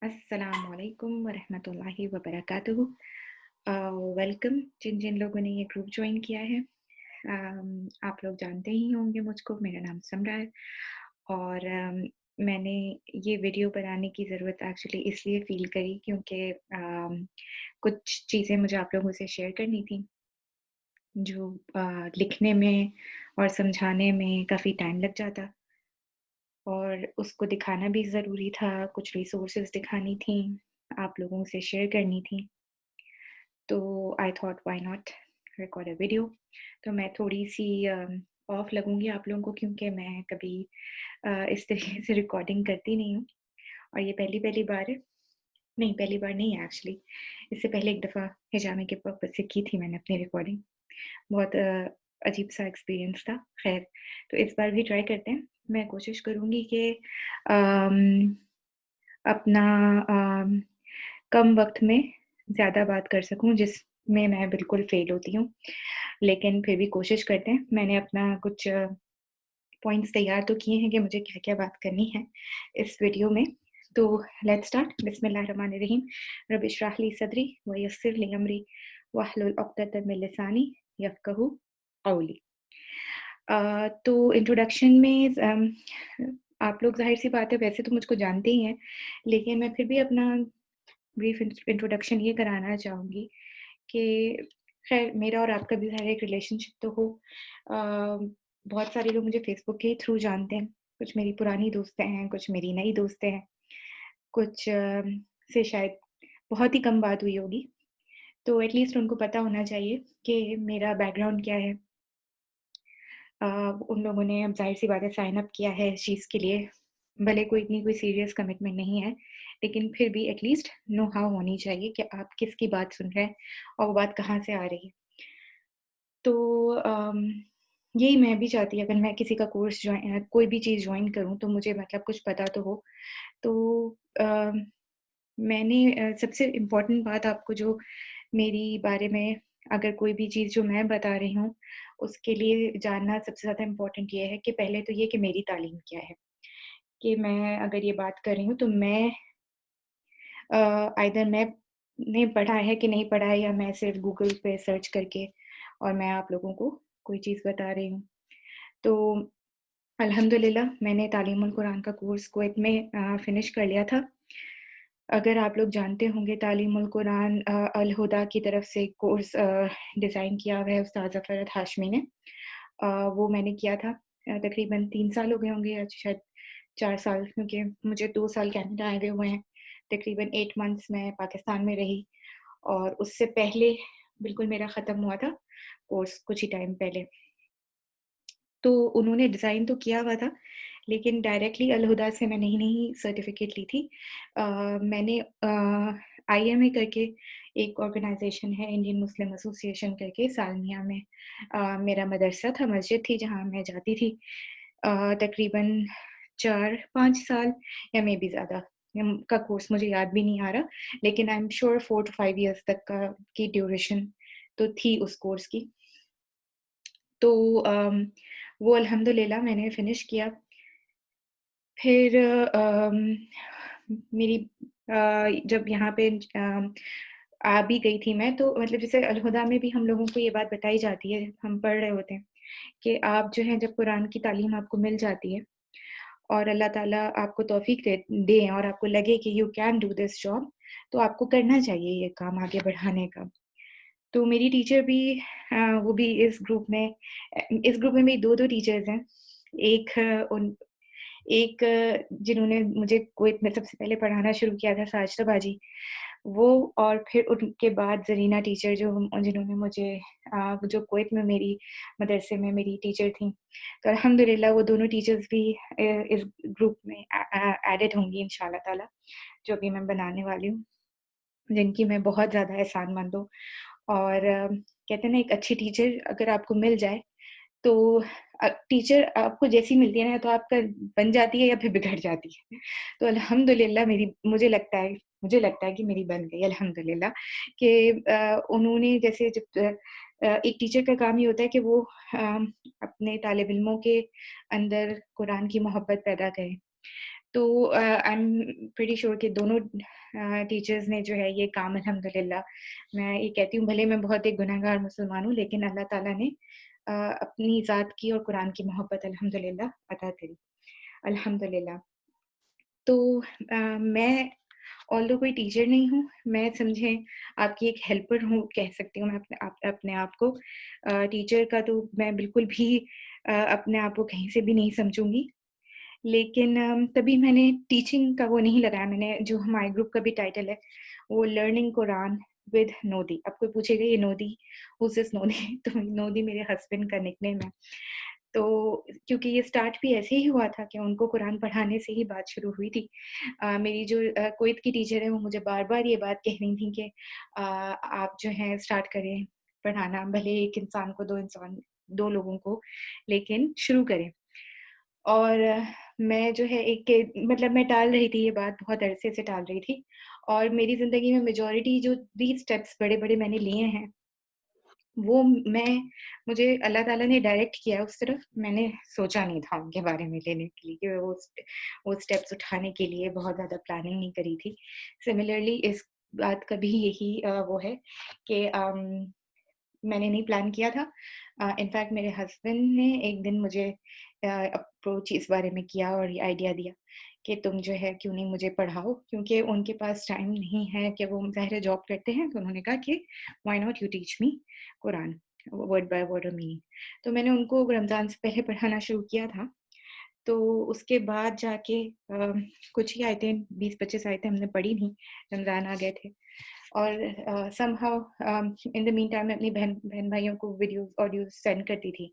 अस्सलामुअलैकुम वरहमतुल्लाहि वबरकातुहू। वेलकम जिन जिन लोगों ने ये ग्रुप ज्वाइन किया है। आप लोग जानते ही होंगे मुझको, मेरा नाम समरा है और मैंने ये वीडियो बनाने की ज़रूरत एक्चुअली इसलिए फ़ील करी क्योंकि कुछ चीज़ें मुझे आप लोगों से शेयर करनी थी जो लिखने में और समझाने में काफ़ी टाइम लग जाता और उसको दिखाना भी ज़रूरी था, कुछ रिसोर्सेज़ दिखानी थी, आप लोगों से शेयर करनी थी। तो I thought why not record a video. तो मैं थोड़ी-सी ऑफ लगूँगी आप लोगों को क्योंकि मैं कभी इस तरीके से रिकॉर्डिंग करती नहीं हूँ और ये पहली-पहली बार है। नहीं, पहली बार नहीं है एक्चुअली। इससे पहले एक दफ़ा हिजामे के पर्पज़ से की थी मैंने अपनी रिकॉर्डिंग। बहुत अजीब-सा एक्सपीरियंस था। ख़ैर, तो इस बार भी ट्राई करते हैं। मैं कोशिश करूँगी कि अम, अपना अम, कम वक़्त में ज़्यादा बात कर सकूँ जिसमें मैं बिल्कुल फ़ेल होती हूँ। लेकिन फिर भी कोशिश करते हैं। मैंने अपना कुछ पॉइंट्स तैयार तो किए हैं कि मुझे क्या-क्या बात करनी है इस वीडियो में। तो लेट्स स्टार्ट बिस्मिल्लाहिर्रहमानिर्रहीम। रब इशरह ली सदरी व यस्सिर ली अमरी वहलुल उक़दतम मिन लिसानी यफ़क़हू क़ौली। तो इंट्रोडक्शन में आप लोग ज़ाहिर-सी बात है वैसे तो मुझको जानते ही हैं, लेकिन मैं फिर भी अपना ब्रीफ इंट्रोडक्शन ये कराना चाहूँगी कि ख़ैर मेरा और आपका भी ज़ाहिर है एक रिलेशनशिप तो हो। बहुत सारे लोग मुझे फ़ेसबुक के थ्रू जानते हैं। कुछ मेरी पुरानी दोस्तें हैं, कुछ मेरी नई दोस्तें हैं, कुछ से शायद बहुत ही कम बात हुई होगी। तो एट लीस्ट उनको पता होना चाहिए कि मेरा बैकग्राउंड क्या है। अ, उन लोगों ने अब ज़ाहिर-सी बात है साइन अप किया है इस चीज़ के लिए, भले कोई इतनी कोई सीरियस कमिटमेंट नहीं है, लेकिन फिर भी एट लीस्ट नो हाउ होनी चाहिए कि आप किसकी बात सुन रहे हैं और वो बात कहाँ से आ रही है। तो यही मैं भी चाहती अगर मैं किसी का कोर्स कोई भी चीज़ जॉइन करूँ तो मुझे मतलब कुछ पता तो हो। तो अ, मैंने सबसे इम्पोर्टेंट बात आपको जो मेरी बारे में अगर कोई भी चीज़ जो मैं बता रही हूँ, उसके लिए जानना सबसे ज़्यादा इम्पोर्टेंट ये है कि पहले तो ये कि मेरी तालीम क्या है? कि मैं अगर ये बात कर रही हूँ तो मैं आइदर मैंने पढ़ा है कि नहीं पढ़ा है या मैं सिर्फ़ गूगल पे सर्च करके और मैं आप लोगों को कोई चीज़ बता रही हूँ। तो अल्हम्दुलिल्लाह मैंने तालीमुल कुरान का कोर्स कुवैत में फ़िनिश कर लिया था। अगर आप लोग जानते होंगे तालीमुल कुरान अल हुदा की तरफ से एक कोर्स डिज़ाइन किया हुआ है उस्ताद ज़फ़रत हाशमी ने। अ, वो मैंने किया था तकरीबन 3 साल हो गए होंगे या शायद 4 साल क्योंकि मुझे 2 साल कनाडा आए हुए हुए हैं। तकरीबन 8 मंथ्स मैं पाकिस्तान में रही और उससे पहले बिल्कुल मेरा ख़त्म हुआ था कोर्स कुछ ही टाइम पहले। तो उन्होंने डिज़ाइन तो किया हुआ था, लेकिन डायरेक्टली अल-हुदा से मैंने ही नहीं सर्टिफ़िकेट ली थी। मैंने आईएमए करके एक ऑर्गनाइज़ेशन है इंडियन मुस्लिम एसोसिएशन करके सालमिया में मेरा मदरसा था, मस्जिद थी जहाँ मैं जाती थी। तकरीबन 4-5 साल या मेबी ज़्यादा का कोर्स मुझे याद भी नहीं आ रहा, लेकिन I am sure 4 to 5 years तक का की ड्यूरेशन तो थी उस कोर्स की। तो वो अल्हम्दुलिल्लाह मैंने फ़िनिश किया। फिर मेरी जब यहाँ पे आ भी गई थी मैं तो मतलब जैसे अल-हुदा में भी हम लोगों को ये बात बताई जाती है, हम पढ़ रहे होते हैं कि आप जो है जब कुरान की तालीम आपको मिल जाती है और अल्लाह ताला आपको तौफ़ीक दें और आपको लगे कि you can do this job, तो आपको करना चाहिए ये काम आगे बढ़ाने का। तो मेरी टीचर भी वो भी इस ग्रुप में मेरी 2-2 टीचर्स हैं। एक उन एक जिन्होंने मुझे कुवैत में सबसे पहले पढ़ाना शुरू किया था साजिदा बाजी, वो और फिर उनके बाद ज़रीना टीचर जिन्होंने मुझे जो कुवैत में मेरी मदरसे में मेरी टीचर थीं। तो अल्हम्दुलिल्लाह वो दोनों टीचर्स भी इस ग्रुप में एडेड होंगी इंशाअल्लाह ताला, जो अभी मैं बनाने वाली हूँ, जिनकी मैं बहुत ज़्यादा एहसानमंद हूँ। और कहते हैं ना एक अच्छी टीचर अगर आपको मिल जाए तो टीचर आपको जैसी मिलती है ना तो आपका बन जाती है या फिर बिगड़ जाती है। तो अल्हम्दुलिल्लाह मेरी मुझे लगता है कि मेरी बन गई अल्हम्दुलिल्लाह कि उन्होंने जैसे जब एक टीचर का काम ये होता है कि वो अपने तालिब इल्मों के अंदर कुरान की मोहब्बत पैदा करें। तो आई एम प्रीटी श्योर कि दोनों टीचर्स ने जो है ये काम अल्हम्दुलिल्लाह, मैं ये कहती हूँ भले मैं बहुत एक गुनहगार मुसलमान हूँ, लेकिन अल्लाह ताला ने अपनी ज़ात की और कुरान की मोहब्बत अल्हम्दुलिल्लाह अता करी, अल्हम्दुलिल्लाह। तो मैं ऑल्दो कोई टीचर नहीं हूँ, मैं समझें आपकी एक हेल्पर हूँ कह सकती हूँ मैं अपने आप को। टीचर का तो मैं बिल्कुल भी अपने आप को कहीं से भी नहीं समझूँगी। लेकिन तभी मैंने टीचिंग का वो नहीं लगाया, मैंने जो हमारे ग्रुप का भी टाइटल है, वो लर्निंग कुरान विद नोदी। अब कोई पूछेगा ये नोदी, हू इज़ दिस नोदी? तो नोदी मेरे हस्बैंड का निकनेम है। तो क्योंकि ये स्टार्ट भी ऐसे ही हुआ था कि उनको कुरान पढ़ाने से ही बात शुरू हुई थी। मेरी जो कुवैत की टीचर है, वो मुझे बार-बार ये बात कह रही थी कि आप जो है स्टार्ट करें पढ़ाना, भले 1 इंसान को 2 लोगों को, लेकिन शुरू करें। और मैं जो है मतलब मैं टाल रही थी ये बात, बहुत अरसे से टाल रही थी और मेरी ज़िंदगी में मेजॉरिटी जो 3 स्टेप्स बड़े-बड़े मैंने लिए हैं, वो मैं मुझे अल्लाह ताला ने डायरेक्ट किया उस तरफ, मैंने सोचा नहीं था उनके बारे में लेने के लिए कि वो स्टेप्स उठाने के लिए बहुत ज़्यादा प्लानिंग नहीं करी थी। सिमिलरली इस बात का भी यही वो है कि मैंने नहीं प्लान किया था। इनफैक्ट मेरे हस्बैंड ने एक दिन मुझे अप्रोच इस बारे में किया और ये आइडिया दिया कि तुम जो है क्यों नहीं मुझे पढ़ाओ, क्योंकि उनके पास टाइम नहीं है कि वो ज़ाहिर है जॉब करते हैं, तो उन्होंने कहा कि why not you teach me Quran word by word और मीनिंग। तो मैंने उनको रमज़ान से पहले पढ़ाना शुरू किया था। तो उसके बाद जाके कुछ ही आयतें 20-25 आयतें हमने पढ़ी थी, रमज़ान आ गए थे। और somehow in the mean time मैं अपनी बहन-भाइयों को वीडियोज़, ऑडियोज़ सेंड करती थी।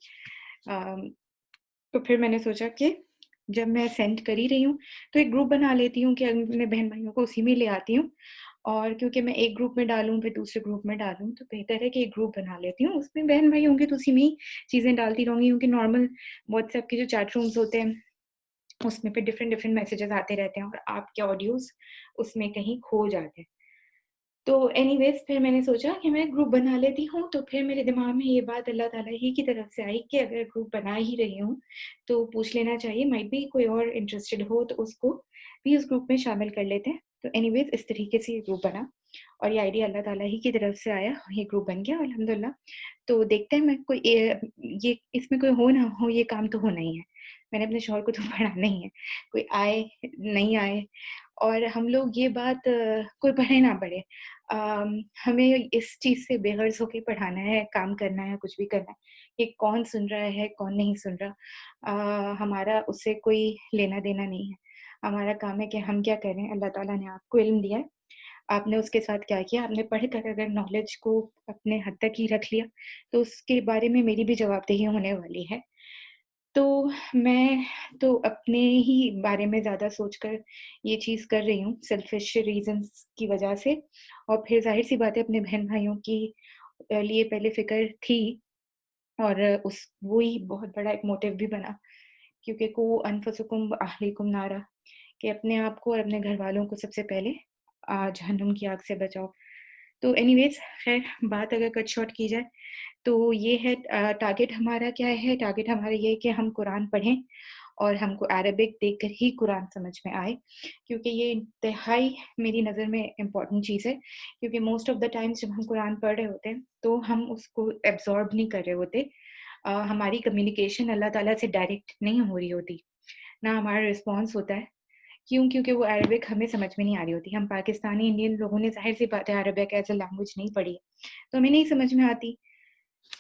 अम, तो फिर मैंने सोचा कि जब मैं सेंड कर ही रही हूँ, तो एक ग्रुप बना लेती हूँ कि अपने बहन-भाइयों को उसी में ले आती हूँ और क्योंकि मैं एक ग्रुप में डालूँ, फिर दूसरे ग्रुप में डालूँ, तो बेहतर है कि एक ग्रुप बना लेती हूँ। उसमें बहन-भाई होंगे तो उसी में ही चीज़ें डालती रहूँगी क्योंकि नॉर्मल व्हाट्सएप के जो चैट रूम्स होते हैं, उसमें पे डिफरेंट-डिफरेंट मैसेजेस आते रहते हैं और आपके ऑडियोज़ उसमें कहीं खो जाते हैं। तो एनीवेज़ फिर मैंने सोचा कि मैं ग्रुप बना लेती हूँ, तो फिर मेरे दिमाग में ये बात अल्लाह ताला ही की तरफ से आई कि अगर ग्रुप बना ही रही हूँ, तो पूछ लेना चाहिए, माइट बी कोई और इंटरेस्टेड हो तो उसको भी उस ग्रुप में शामिल कर लेते हैं। तो एनीवेज़ इस तरीके से ये ग्रुप बना और ये आइडिया अल्लाह ताला ही की तरफ से आया, ये ग्रुप बन गया अल्हम्दुलिल्लाह। तो देखते हैं मैं कोई ये इसमें कोई हो ना हो, ये काम तो होना ही है। मैंने अपने शौहर को तो पढ़ाना ही है, कोई आए, नहीं आए और हम लोग ये बात कोई पढ़े ना पढ़े हमें इस चीज़ से बेग़र्ज़ होके पढ़ाना है, काम करना है, कुछ भी करना है, कि कौन सुन रहा है, कौन नहीं सुन रहा। हमारा उससे कोई लेना-देना नहीं है। हमारा काम है कि हम क्या करें, अल्लाह ताला ने आपको इल्म दिया है, आपने उसके साथ क्या किया, आपने पढ़ कर अगर नॉलेज को अपने हद तक ही रख लिया, तो उसके बारे में मेरी भी जवाबदेही होने वाली है। तो मैं तो अपने ही बारे में ज़्यादा सोचकर ये चीज़ कर रही हूँ, सेल्फ़िश रीज़न्स की वज़ह से और फिर ज़ाहिर-सी बात है अपने बहन-भाइयों की लिए पहले फ़िक्र थी और उस वो ही बहुत बड़ा एक मोटिव भी बना क्योंकि कू अनफुसकुम व अहलिकुम नारा कि अपने आप को और अपने घरवालों को सबसे पहले जहन्नुम की आग से बचाओ। तो एनीवेज़ ख़ैर बात अगर कट शॉर्ट की जाए तो ये है टारगेट हमारा क्या है? टारगेट हमारा ये है कि हम कुरान पढ़ें और हमको अरबिक देखकर ही कुरान समझ में आए, क्योंकि ये इंतहाई मेरी नज़र में इम्पोर्टेंट चीज़ है, क्योंकि मोस्ट ऑफ द टाइम्स जब हम कुरान पढ़ रहे होते हैं, तो हम उसको एब्ज़ॉर्ब नहीं कर रहे होते। हमारी कम्युनिकेशन अल्लाह ताला से डायरेक्ट नहीं हो रही होती, ना हमारा रिस्पॉन्स होता है। क्यों? क्योंकि वो अरबिक हमें समझ में नहीं आ रही होती। हम पाकिस्तानी इंडियन लोगों ने ज़ाहिर-सी बात है अरबिक एज़ अ लैंग्वेज नहीं पढ़ी है, तो हमें नहीं समझ में आती।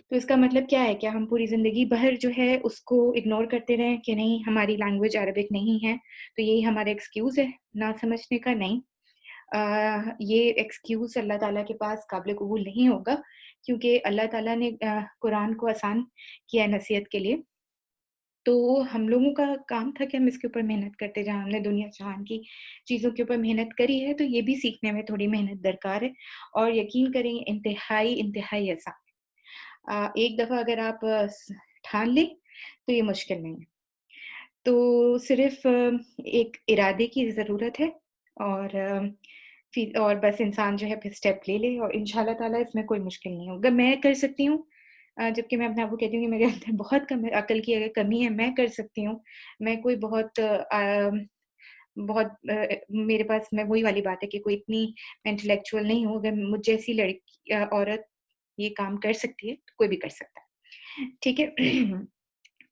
तो इसका मतलब क्या है? क्या हम पूरी ज़िंदगी भर जो है उसको इग्नोर करते रहें कि नहीं हमारी लैंग्वेज अरबिक नहीं है, तो यही हमारा एक्सक्यूज़ है ना समझने का? नहीं। ये एक्सक्यूज़ अल्लाह ताला के पास काबिल कबूल नहीं होगा क्योंकि अल्लाह ताला ने कुरान को आसान किया है नसीहत के लिए। तो हम लोगों का काम था कि हम इसके ऊपर मेहनत करते जाएँ। हमने दुनिया जहान की चीज़ों के ऊपर मेहनत करी है, तो ये भी सीखने में थोड़ी मेहनत दरकार है और यकीन करें इंतहाई आसान एक दफ़ा अगर आप ठान लें, तो ये मुश्किल नहीं है। तो सिर्फ़ एक इरादे की ज़रूरत है और और बस इंसान जो है फिर स्टेप ले ले और इंशाअल्लाह ताला इसमें कोई मुश्किल नहीं होगा। मैं कर सकती हूँ जबकि मैं अपने आप को कहती हूँ कि मेरे अंदर बहुत कम अकल की अगर कमी है, मैं कर सकती हूँ। मैं कोई बहुत बहुत मेरे पास मैं वही वाली बात है कि कोई इतनी इंटेलेक्चुअल नहीं हूँ, अगर मुझ जैसी औरत ये काम कर सकती है, तो कोई भी कर सकता है। ठीक है?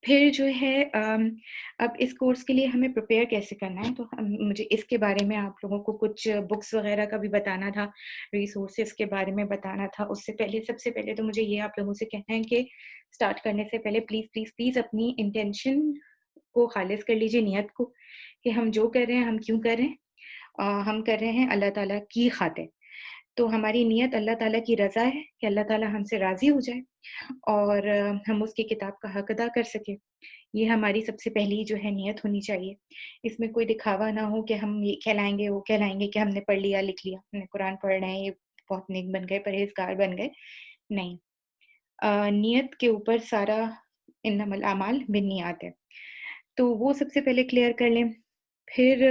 फिर जो है अब इस कोर्स के लिए हमें प्रिपेयर कैसे करना है, तो मुझे इसके बारे में आप लोगों को कुछ बुक्स वगैरह का भी बताना था, रिसोर्सेज़ के बारे में बताना था। उससे पहले सबसे पहले तो मुझे ये आप लोगों से कहना है कि स्टार्ट करने से पहले प्लीज़, प्लीज़, प्लीज़ अपनी इंटेंशन को ख़ालिस कर लीजिए, नियत को, कि हम जो कर रहे हैं, हम क्यों कर रहे हैं? हम कर रहे हैं अल्लाह ताला की खातिर। तो हमारी नियत अल्लाह ताला की रज़ा है कि अल्लाह ताला हमसे राज़ी हो जाए और हम उसकी किताब का हक अदा कर सकें। ये हमारी सबसे पहली जो है नियत होनी चाहिए। इसमें कोई दिखावा ना हो कि हम ये कहलाएँगे, वो कहलाएँगे कि हमने पढ़ लिया, लिख लिया, हमने कुरान पढ़ रहे हैं, ये बहुत नेक बन गए, परहेज़गार बन गए। नहीं। नियत के ऊपर सारा इन्नमल अमाल बिन्नियात है। तो वो सबसे पहले क्लियर कर लें। फिर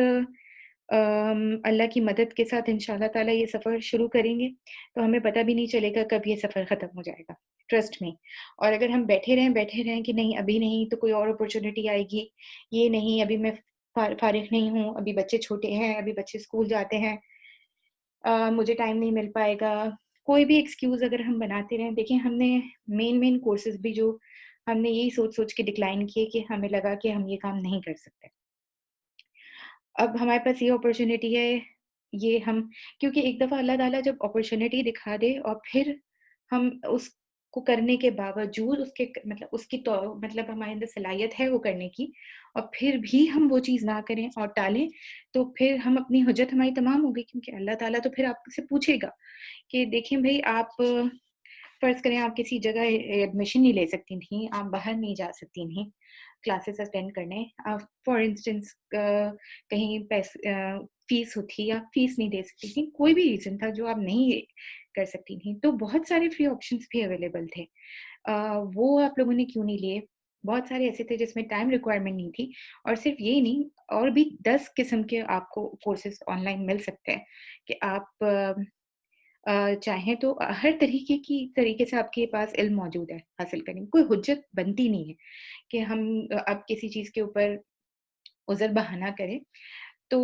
अल्लाह की मदद के साथ इंशाअल्लाह ताला ये सफ़र शुरू करेंगे, तो हमें पता भी नहीं चलेगा कब ये सफ़र ख़त्म हो जाएगा, ट्रस्ट मी। और अगर हम बैठे रहें कि नहीं अभी नहीं तो कोई और अपॉर्च्युनिटी आएगी, ये नहीं अभी मैं फ़ारिग़ नहीं हूँ, अभी बच्चे छोटे हैं, अभी बच्चे स्कूल जाते हैं, मुझे टाइम नहीं मिल पाएगा। कोई भी एक्सक्यूज़ अगर हम बनाते रहें, देखिए हमने मेन कोर्सेज़ भी जो हमने यही सोच-सोच के डिक्लाइन किए कि हमें लगा कि हम ये काम नहीं कर सकते। अब हमारे पास ये अपॉर्च्युनिटी है, ये हम क्योंकि एक दफ़ा अल्लाह ताला जब अपॉर्च्युनिटी दिखा दे और फिर हम उसको करने के बावजूद उसके उसकी तो हमारे अंदर सलाहियत है वो करने की और फिर भी हम वो चीज़ ना करें और टालें, तो फिर हम अपनी हुज्जत हमारी तमाम हो गई क्योंकि अल्लाह ताला तो फिर आपसे पूछेगा कि देखिए भई आप फ़र्ज़ करें आप किसी जगह एडमिशन नहीं ले सकती थीं, आप बाहर नहीं जा सकती थीं, क्लासेस अटेंड करने। फॉर इंस्टेंस कहीं फ़ीस होती, आप फ़ीस नहीं दे सकती थीं, कोई भी रीज़न था जो आप नहीं कर सकती थीं, तो बहुत सारे फ्री ऑप्शंस भी अवेलेबल थे। अ, वो आप लोगों ने क्यों नहीं लिए? बहुत सारे ऐसे थे जिसमें टाइम रिक्वायरमेंट नहीं थी और सिर्फ़ ये नहीं और भी 10 किस्म के आपको कोर्सेज़ ऑनलाइन मिल सकते हैं कि आप चाहें तो हर तरीके से आपके पास इल्म मौजूद है हासिल करने की, कोई हुज्जत बनती नहीं है कि हम अब किसी चीज़ के ऊपर उज़र बहाना करें। तो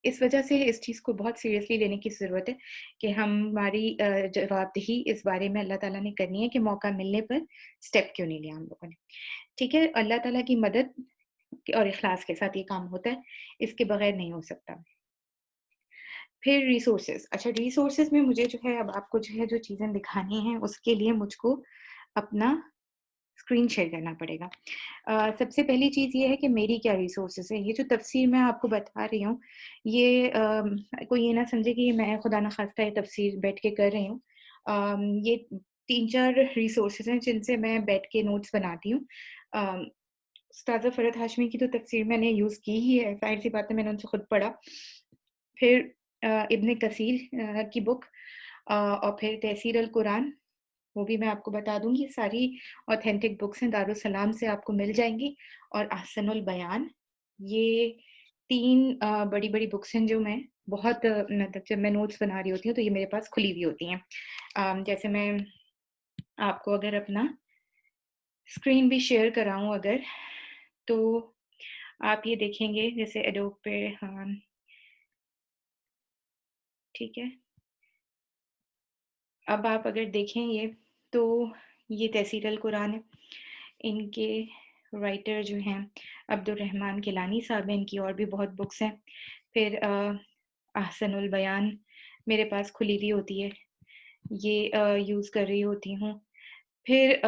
इस वजह से इस चीज़ को बहुत सीरियसली लेने की ज़रूरत है कि हमारी जवाबदेही इस बारे में अल्लाह ताला ने करनी है कि मौका मिलने पर स्टेप क्यों नहीं लिया हम लोगों ने। ठीक है? अल्लाह ताला की मदद और इख़लास के साथ ये काम होता है, इसके बगैर नहीं हो सकता। फिर रिसोर्सेज़, अच्छा रिसोर्सेज़ में मुझे जो है अब आपको जो है जो चीज़ें दिखानी हैं उसके लिए मुझको अपना स्क्रीन शेयर करना पड़ेगा। सबसे पहली चीज़ ये है कि मेरी क्या रिसोर्सेज़ हैं, ये जो तफ़सीर मैं आपको बता रही हूँ, ये कोई ये ना समझे कि मैं खुदा न ख़ास्ता ये तफ़सीर बैठ के कर रही हूँ। ये 3-4 रिसोर्सेज़ हैं जिनसे मैं बैठ के नोट्स बनाती हूँ। उस्ताज़ा फ़रहत हाशमी की तो तफ़सीर मैंने यूज़ की ही है, ज़ाहिर-सी बात है मैंने उनसे खुद पढ़ा। फिर इब्न कसीर की बुक और फिर तहसीर अल कुरान, वो भी मैं आपको बता दूँगी, सारी ऑथेंटिक बुक्स हैं, दारुस सलाम से आपको मिल जाएँगी और अहसनुल बयान, ये 3 बड़ी-बड़ी बुक्स हैं जो मैं बहुत जब मैं नोट्स बना रही होती हूँ, तो ये मेरे पास खुली हुई होती हैं। जैसे मैं आपको अगर अपना स्क्रीन भी शेयर कराऊँ अगर, तो आप ये देखेंगे जैसे एडोब पे हाँ, ठीक है। अब आप अगर देखें ये, तो ये तहसीर अल कुरान है। इनके राइटर जो हैं अब्दुर रहमान किलानी साहब हैं, इनकी और भी बहुत बुक्स हैं। फिर अहसनुल बयान मेरे पास खुली हुई होती है, ये यूज़ कर रही होती हूँ। फिर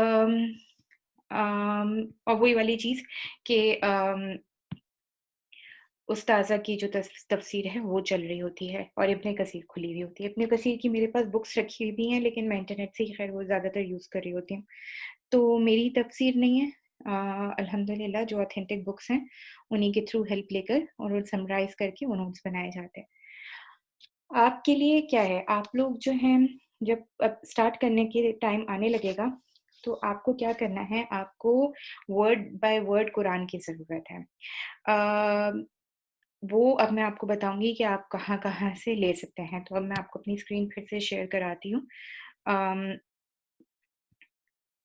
और वही वाली चीज़ कि उस्ताज़ा की जो तफ़सीर है वो चल रही होती है और इब्न कसीर खुली हुई होती है। इब्न कसीर की मेरे पास बुक्स रखी हुई भी हैं लेकिन मैं इंटरनेट से ही ख़ैर वो ज़्यादातर यूज़ कर रही होती हूँ। तो मेरी तफ़सीर नहीं है अल्हम्दुलिल्लाह जो ऑथेंटिक बुक्स हैं उन्हीं के थ्रू हेल्प लेकर और वो समराइज़ करके वो नोट्स बनाए जाते हैं। आपके लिए क्या है, आप लोग जो हैं जब अब स्टार्ट करने के टाइम आने लगेगा, तो आपको क्या करना है, आपको वर्ड बाय वर्ड कुरान की ज़रूरत है। अ, वो अब मैं आपको बताऊँगी कि आप कहाँ-कहाँ से ले सकते हैं। तो अब मैं आपको अपनी स्क्रीन फिर से शेयर कराती हूँ। अम,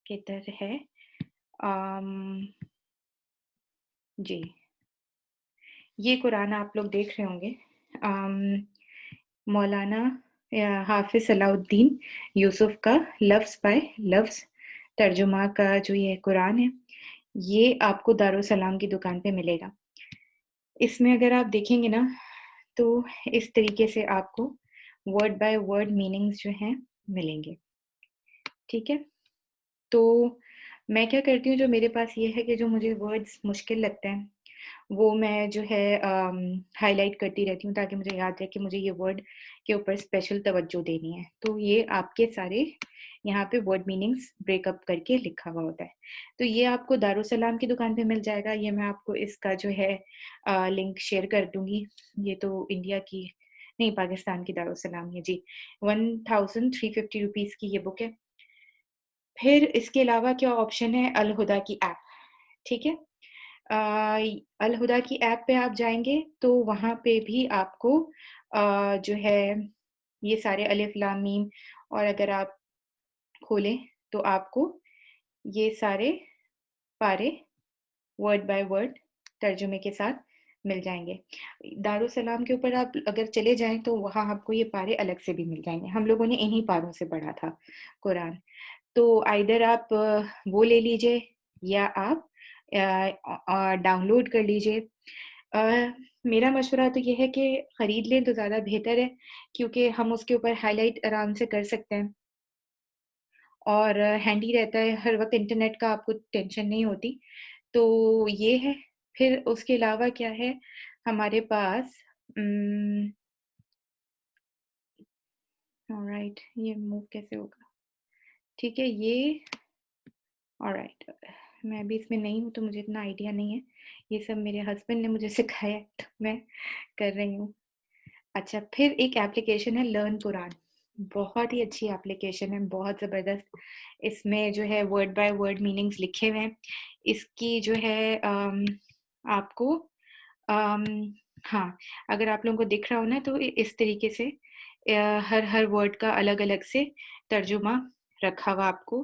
किधर है? अम, जी, ये कुरान आप लोग देख रहे होंगे मौलाना हाफ़िज़ सलाहुद्दीन यूसुफ़ का लफ्ज़ बाय लफ्ज़ तर्जुमा का जो ये कुरान है, ये आपको दारुसलाम की दुकान पे मिलेगा। इसमें अगर आप देखेंगे ना, तो इस तरीके से आपको वर्ड बाय वर्ड मीनिंग्स जो हैं मिलेंगे, ठीक है? तो मैं क्या करती हूँ, जो मेरे पास ये है कि जो मुझे वर्ड्स मुश्किल लगते हैं, वो मैं जो है हाइलाइट करती रहती हूँ ताकि मुझे याद रहे कि मुझे ये वर्ड के ऊपर स्पेशल तवज्जो देनी है। तो ये आपके सारे यहाँ पे वर्ड मीनिंग्स ब्रेकअप करके लिखा हुआ होता है। तो ये आपको दारुसलाम की दुकान पे मिल जाएगा। ये मैं आपको इसका जो है लिंक शेयर कर दूँगी। ये तो इंडिया की नहीं, पाकिस्तान की दारुसलाम है जी। 1350 रुपीज़ की ये बुक है। फिर इसके अलावा क्या ऑप्शन है, अल हुदा की ऐप, ठीक है? अल हुदा की ऐप पे आप जाएँगे तो वहाँ पे भी आपको जो है ये सारे अलिफ लाम मीम, और अगर आप खोलें तो आपको ये सारे पारे वर्ड बाय वर्ड तर्जुमे के साथ मिल जाएँगे। दारुसलाम के ऊपर आप अगर चले जाएँ तो वहाँ आपको ये पारे अलग से भी मिल जाएँगे। हम लोगों ने इन्हीं पारों से पढ़ा था कुरान। तो आइदर आप वो ले लीजिए या आप डाउनलोड कर लीजिए। अ, मेरा मशवरा तो ये है कि खरीद लें तो ज़्यादा बेहतर है, क्योंकि हम उसके ऊपर हाइलाइट आराम से कर सकते हैं और हैंडी रहता है, हर वक़्त इंटरनेट का आपको टेंशन नहीं होती। तो ये है, फिर उसके अलावा क्या है हमारे पास ऑलराइट, ये मूव कैसे होगा? ठीक है, ये ऑलराइट, मैं अभी इसमें नई हूँ तो मुझे इतना आइडिया नहीं है। ये सब मेरे हस्बैंड ने मुझे सिखाया है तो मैं कर रही हूँ। अच्छा, फिर एक एप्लीकेशन है लर्न कुरान। बहुत ही अच्छी एप्लीकेशन है, बहुत ज़बरदस्त। इसमें जो है वर्ड बाय वर्ड मीनिंग्स लिखे हुए हैं। इसकी जो है आपको अम, हाँ, अगर आप लोगों को दिख रहा हो ना तो इस तरीके से हर हर वर्ड का अलग-अलग से तर्जुमा रखा हुआ आपको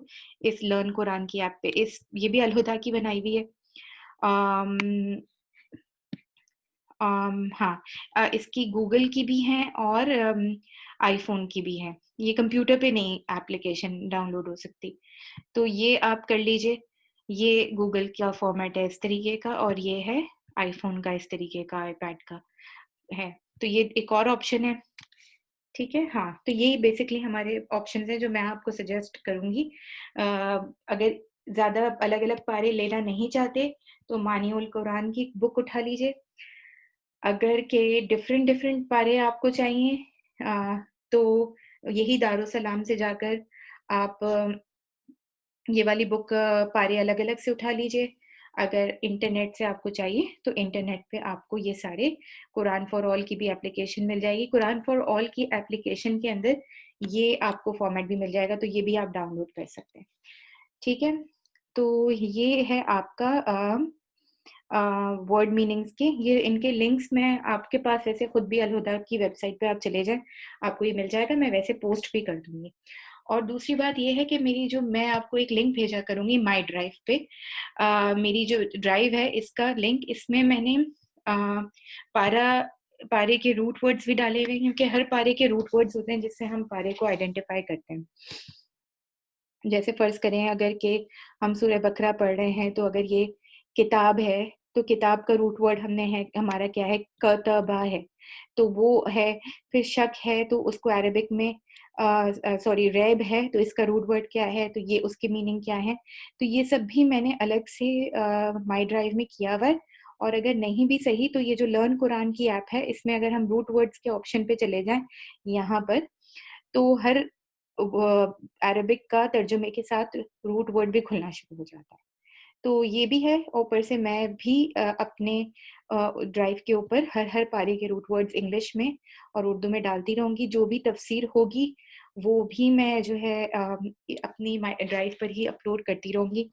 इस लर्न कुरान की ऐप पे। इस ये भी अल-हुदा की बनाई हुई है। अम हाँ, इसकी गूगल की भी हैं और आईफ़ोन की भी हैं। ये कंप्यूटर पे नहीं एप्लीकेशन डाउनलोड हो सकती। तो ये आप कर लीजिए। ये गूगल का फ़ॉर्मेट है इस तरीके का, और ये है आईफ़ोन का इस तरीके का, आईपैड का है। तो ये एक और ऑप्शन है, ठीक है? हाँ, तो यही बेसिकली हमारे ऑप्शंस हैं जो मैं आपको सजेस्ट करूँगी। अ, अगर ज़्यादा अलग-अलग पारे लेना नहीं चाहते, तो मानिउल कुरान की बुक उठा लीजिए। अगर के डिफरेंट-डिफरेंट पारे आपको चाहिए तो यही दारुसलाम से जाकर आप ये वाली बुक पारे अलग-अलग से उठा लीजिए। अगर इंटरनेट से आपको चाहिए, तो इंटरनेट पे आपको ये सारे कुरान फॉर ऑल की भी एप्लीकेशन मिल जाएगी। कुरान फॉर ऑल की एप्लीकेशन के अंदर ये आपको फॉर्मेट भी मिल जाएगा, तो ये भी आप डाउनलोड कर सकते हैं। ठीक है? तो ये है आपका वर्ड मीनिंग्स के, ये इनके लिंक्स मैं आपके पास वैसे खुद भी अल-हुदा की वेबसाइट पे आप चले जाएँ, आपको ये मिल जाएगा, मैं वैसे पोस्ट भी कर दूँगी। और दूसरी बात ये है कि मेरी जो मैं आपको एक लिंक भेजा करूँगी माई ड्राइव पे, मेरी जो ड्राइव है इसका लिंक, इसमें मैंने अ, पारा पारे के रूट वर्ड्स भी डाले हुए हैं, क्योंकि हर पारे के रूट वर्ड्स होते हैं जिससे हम पारे को आइडेंटिफ़ाई करते हैं। जैसे फ़र्ज़ करें अगर कि हम सूरह बकरा पढ़ रहे हैं, तो अगर ये किताब है, तो किताब का रूट वर्ड हमने है हमारा क्या है, कतबा है, तो वो है। फिर शक है, तो उसको अरबिक में सॉरी रैब है, तो इसका रूट वर्ड क्या है, तो ये उसकी मीनिंग क्या है। तो ये सब भी मैंने अलग से माई ड्राइव में किया हुआ है। और अगर नहीं भी सही, तो ये जो लर्न कुरान की ऐप है, इसमें अगर हम रूट वर्ड्स के ऑप्शन पे चले जाएँ, यहाँ पर, तो हर अरबिक का तर्जुमे के साथ रूट वर्ड भी खुलना शुरू हो जाता है। तो ये भी है, ऊपर से मैं भी अपने ड्राइव के ऊपर हर पारे के रूट वर्ड्स इंग्लिश में और उर्दू में डालती रहूँगी। जो भी तफ़सीर होगी, वो भी मैं जो है अपनी माई ड्राइव पर ही अपलोड करती रहूँगी।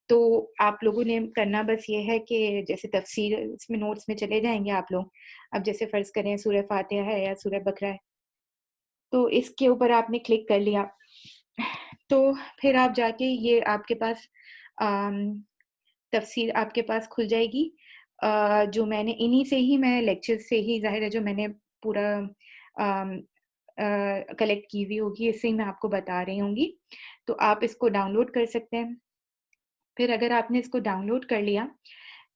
तो आप लोगों ने करना बस ये है कि जैसे तफ़सीर इसमें नोट्स में चले जाएँगे आप लोग। अब जैसे फ़र्ज़ करें सूरह फ़ातिहा है या सूरह बकरा है, तो इसके ऊपर आपने क्लिक कर लिया, तो फिर आप जाके ये आपके पास अम, तफ़सीर आपके पास खुल जाएगी। जो मैंने इन्हीं से ही मैं लेक्चर्स से ही ज़ाहिर है जो मैंने पूरा कलेक्ट की हुई होगी, इससे ही मैं आपको बता रही होंगी। तो आप इसको डाउनलोड कर सकते हैं। फिर अगर आपने इसको डाउनलोड कर लिया,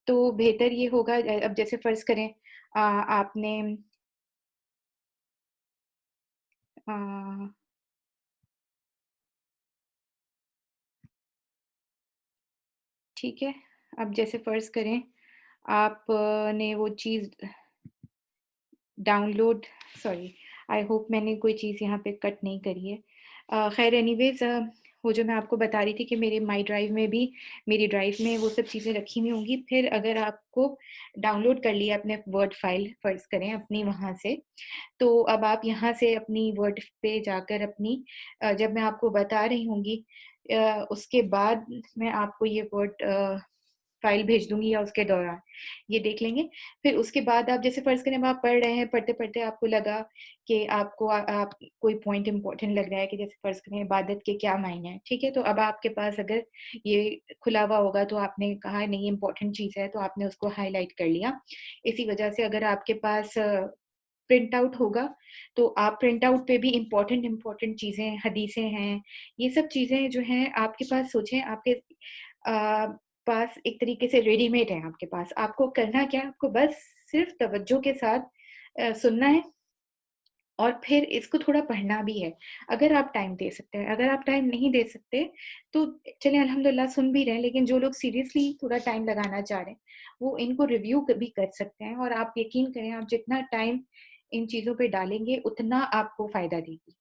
तो बेहतर ये होगा अब जैसे फ़र्ज़ करें आपने अ, ठीक है, अब जैसे फ़र्ज़ करें आपने वो चीज़ डाउनलोड सॉरी आई होप मैंने कोई चीज़ यहाँ पे कट नहीं करी है। ख़ैर एनीवेज़ वो जो मैं आपको बता रही थी कि मेरे माई ड्राइव में भी मेरी ड्राइव में वो सब चीज़ें रखी हुई होंगी। फिर अगर आपको डाउनलोड कर लिया आपने वर्ड फ़ाइल फ़र्ज़ करें अपनी वहाँ से, तो अब आप यहाँ से अपनी वर्ड पे जाकर अपनी जब मैं आपको बता रही होंगी उसके बाद मैं आपको ये वर्ड फ़ाइल भेज दूँगी या उसके दौरान, ये देख लेंगे। फिर उसके बाद आप जैसे फ़र्ज़ करें अब आप पढ़ रहे हैं, पढ़ते-पढ़ते आपको लगा कि आपको आप कोई पॉइंट इम्पोर्टेंट लग रहा है कि जैसे फ़र्ज़ करें इबादत के क्या मायने हैं, ठीक है? तो अब आपके पास अगर ये खुला हुआ होगा तो आपने कहा नहीं ये इम्पोर्टेंट चीज़ है, तो आपने उसको हाइलाइट कर लिया। इसी वजह से अगर आपके पास प्रिंट आउट होगा, तो आप प्रिंट आउट पे भी इम्पोर्टेंट इम्पोर्टेंट चीज़ें, हदीसें हैं, ये सब चीज़ें जो हैं आपके पास सोचें आपके पास एक तरीके से रेडीमेड है आपके पास। आपको करना क्या है, आपको बस सिर्फ़ तवज्जो के साथ सुनना है और फिर इसको थोड़ा पढ़ना भी है, अगर आप टाइम दे सकते हैं। अगर आप टाइम नहीं दे सकते, तो चलिए अल्हम्दुलिल्लाह सुन भी रहे हैं, लेकिन जो लोग सीरियसली थोड़ा टाइम लगाना चाह रहे हैं, वो इनको रिव्यू भी कर सकते हैं और आप यकीन करें, आप जितना टाइम इन चीज़ों पे डालेंगे, उतना आपको फ़ायदा देगी।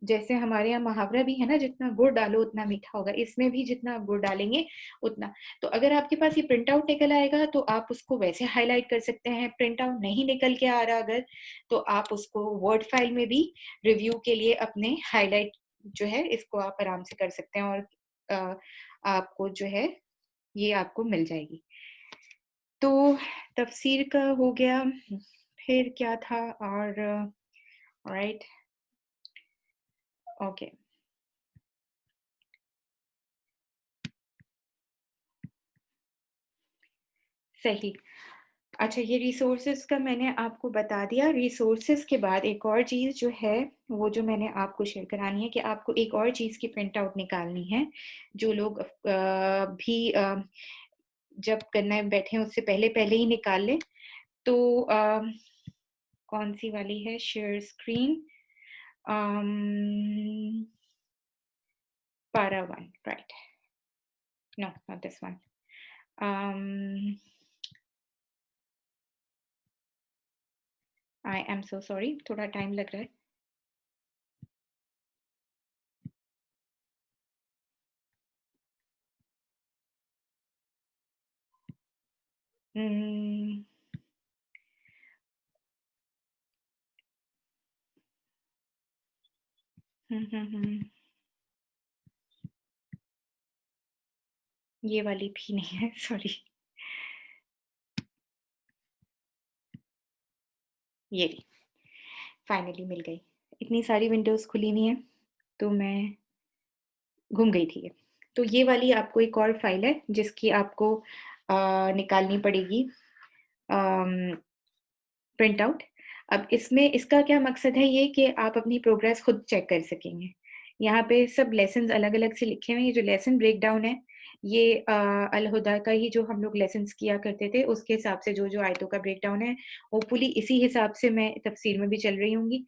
जैसे हमारे यहाँ मुहावरा भी है ना, जितना गुड़ डालो उतना मीठा होगा, इसमें भी जितना आप गुड़ डालेंगे उतना। तो अगर आपके पास ये प्रिंट आउट निकल आएगा तो आप उसको वैसे हाइलाइट कर सकते हैं, प्रिंट आउट नहीं निकल के आ रहा अगर, तो आप उसको वर्ड फाइल में भी रिव्यू के लिए अपने हाइलाइट जो है इसको आप आराम से कर सकते हैं और अ, आपको जो है ये आपको मिल जाएगी। तो तफ़सीर का हो गया, फिर क्या था और राइट, ओके, सही। अच्छा ये रिसोर्सेज़ का मैंने आपको बता दिया, रिसोर्सेज़ के बाद एक और चीज़ जो है, वो जो मैंने आपको शेयर करानी है कि आपको एक और चीज़ की प्रिंट आउट निकालनी है। जो लोग जब करने बैठे हैं उससे पहले-पहले ही निकाल लें। तो कौन-सी वाली है share screen um, para 1 right, no not this one um, I am so sorry थोड़ा टाइम लग रहा है। उम, हुँ। ये वाली भी नहीं है सॉरी, ये रही, फाइनली मिल गई। इतनी सारी विंडोज़ खुली हुई हैं, तो मैं गुम गई थी ये। तो ये वाली आपको एक और फ़ाइल है जिसकी आपको निकालनी पड़ेगी अम, प्रिंट आउट। अब इसमें इसका क्या मकसद है ये कि आप अपनी प्रोग्रेस खुद चेक कर सकेंगे। यहाँ पे सब लेसन्स अलग-अलग से लिखे हुए हैं, ये जो लेसन ब्रेकडाउन है, ये अल-हुदा का ही जो हम लोग लेसन्स किया करते थे, उसके हिसाब से जो-जो आयतों का ब्रेकडाउन है, होपफुली इसी हिसाब से मैं तफ़सीर में भी चल रही होंगी।